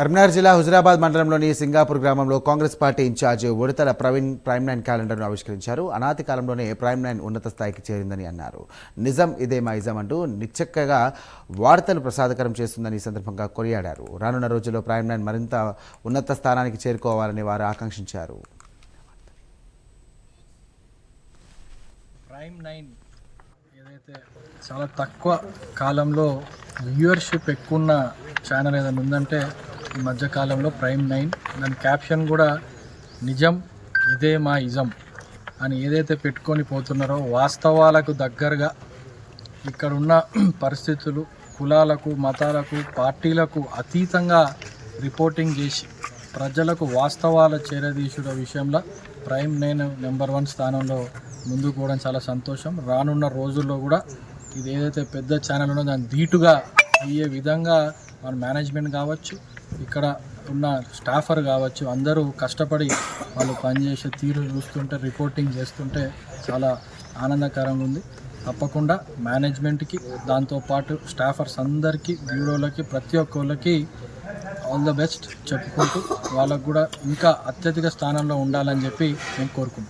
కరీంనగర్ జిల్లా హుజురాబాద్ మండలంలోని సింగాపూర్ గ్రామంలో కాంగ్రెస్ పార్టీ ఇన్ఛార్జ్ ఉడతల ప్రవీణ్ ప్రైమ్9 క్యాలెండర్ను ఆవిష్కరించారు. అనాది కాలంలోనే ప్రైమ్9 ఉన్నత స్థాయికి చేరిందని అన్నారు. నిజం ఇదే మా ఇజం అంటూ నిశ్చక్కగా వార్తలు ప్రసాదకరం చేస్తుందని ఈ సందర్భంగా కొనియాడారు. రానున్న రోజుల్లో ప్రైమ్9 మరింత ఉన్నత స్థానానికి చేరుకోవాలని వారు ఆకాంక్షించారు. ప్రైమ్9 ఏదైతే చాలా తక్కువ కాలంలో వ్యూవర్షిప్ ఎక్కువ ఉన్న ఛానల్ ఏదైనా ఉందంటే ఈ మధ్యకాలంలో ప్రైమ్9. దాని క్యాప్షన్ కూడా నిజం ఇదే మా ఇజం అని ఏదైతే పెట్టుకొని పోతున్నారో వాస్తవాలకు దగ్గరగా ఇక్కడున్న పరిస్థితులు కులాలకు మతాలకు పార్టీలకు అతీతంగా రిపోర్టింగ్ చేసి ప్రజలకు వాస్తవాల చేరదీసుడ విషయంలో ప్రైమ్9 నెంబర్ 1 స్థానంలో ముందుకు పోవడం చాలా సంతోషం. రానున్న రోజుల్లో కూడా ఇది ఏదైతే పెద్ద ఛానల్ ఉన్నదో దాన్ని ధీటుగా అయ్యే విధంగా మన మేనేజ్మెంట్ కావచ్చు, ఇక్కడ ఉన్న స్టాఫర్ కావచ్చు, అందరూ కష్టపడి వాళ్ళు పనిచేసే తీరు చూస్తుంటే రిపోర్టింగ్ చేస్తుంటే చాలా ఆనందకరంగా ఉంది. తప్పకుండా మేనేజ్మెంట్కి దాంతోపాటు స్టాఫర్స్ అందరికీ బ్యూరోలకి ప్రతి ఒక్కళ్ళకి ఆల్ ద బెస్ట్ చెప్పుకుంటూ వాళ్ళకు కూడా ఇంకా అత్యధిక స్థానంలో ఉండాలని చెప్పి నేను కోరుకుంటున్నాను.